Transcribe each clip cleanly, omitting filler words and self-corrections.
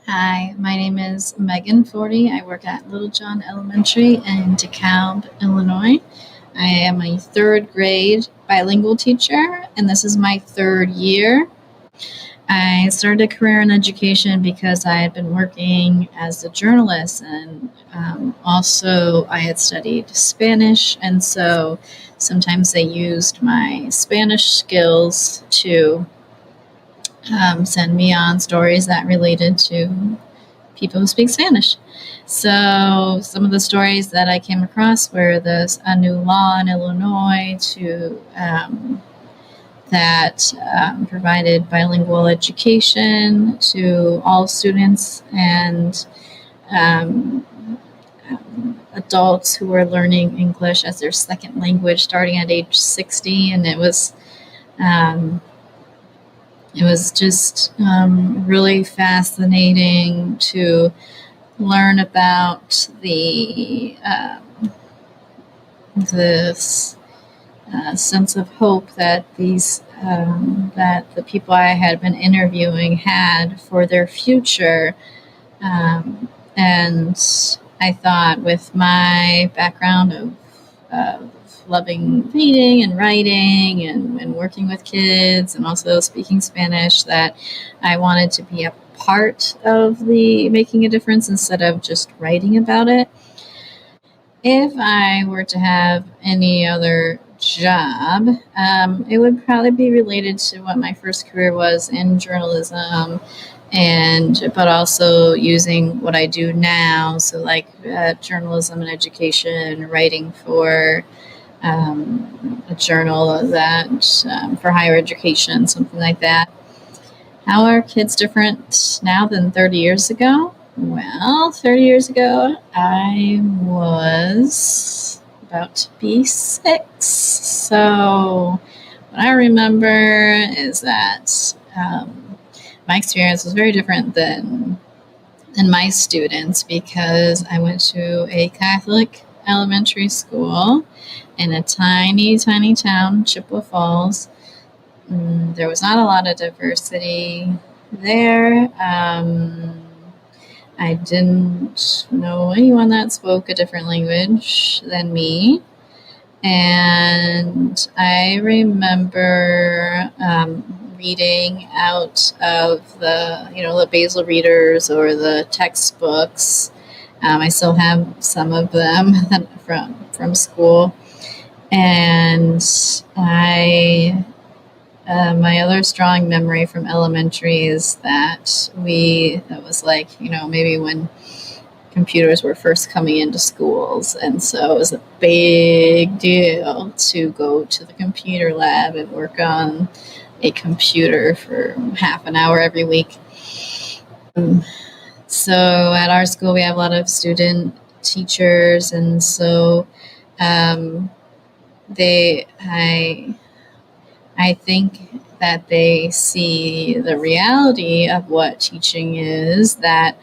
Hi, my name is Megan Forti. I work at Little John Elementary in DeKalb, Illinois. I am a third grade bilingual teacher, and this is my third year. I started a career in education because I had been working as a journalist, and also I had studied Spanish, and so sometimes they used my Spanish skills to send me on stories that related to people who speak Spanish. So some of the stories that I came across were there's a new law in Illinois that provided bilingual education to all students and um, adults who were learning English as their second language starting at age 60, and um, it was just really fascinating to learn about this sense of hope that that the people I had been interviewing had for their future. And I thought, with my background of loving reading and writing and working with kids and also speaking Spanish, that I wanted to be a part of the making a difference instead of just writing about it. If I were to have any other job, it would probably be related to what my first career was in journalism, and but also using what I do now, so like journalism and education, writing for a journal that for higher education, something like that. How are kids different now than 30 years ago? Well, 30 years ago, I was about to be 6. So, what I remember is that my experience was very different than my students, because I went to a Catholic elementary school in a tiny, tiny town, Chippewa Falls. There was not a lot of diversity there. I didn't know anyone that spoke a different language than me. And I remember reading out of the Basil readers or the textbooks. I still have some of them from school. And my other strong memory from elementary is that was like, maybe when computers were first coming into schools. And so it was a big deal to go to the computer lab and work on a computer for half an hour every week. So at our school, we have a lot of student teachers. And so I think that they see the reality of what teaching is, that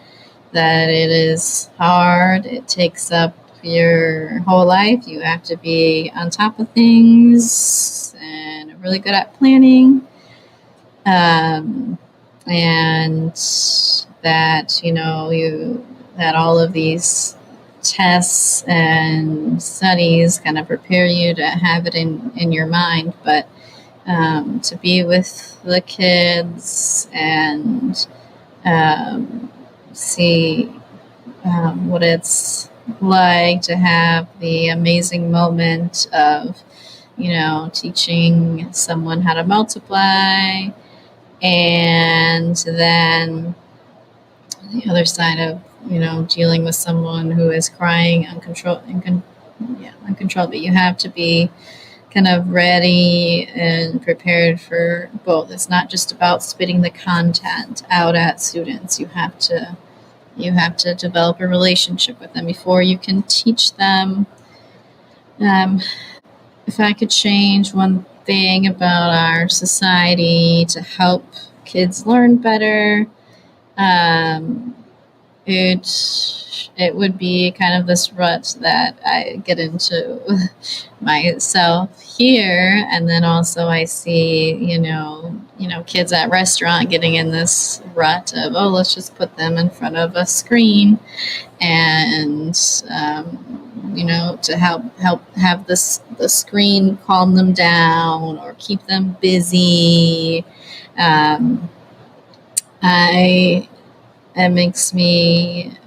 it is hard. It takes up your whole life. You have to be on top of things and really good at planning. And that, that all of these tests and studies kind of prepare you to have it in your mind. But to be with the kids and see what it's like to have the amazing moment of, teaching someone how to multiply, and then the other side of, dealing with someone who is crying uncontrollably. You have to be kind of ready and prepared for both. It's not just about spitting the content out at students. You have to develop a relationship with them before you can teach them. If I could change one thing about our society to help kids learn better, it would be kind of this rut that I get into myself here. And then also I see, kids at restaurant getting in this rut of, oh, let's just put them in front of a screen, and to help have the screen calm them down or keep them busy. um, I it makes me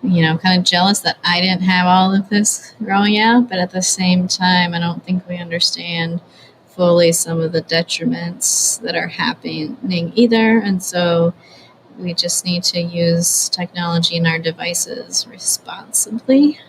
kind of jealous that I didn't have all of this growing up, but at the same time, I don't think we understand fully some of the detriments that are happening either. And so we just need to use technology in our devices responsibly.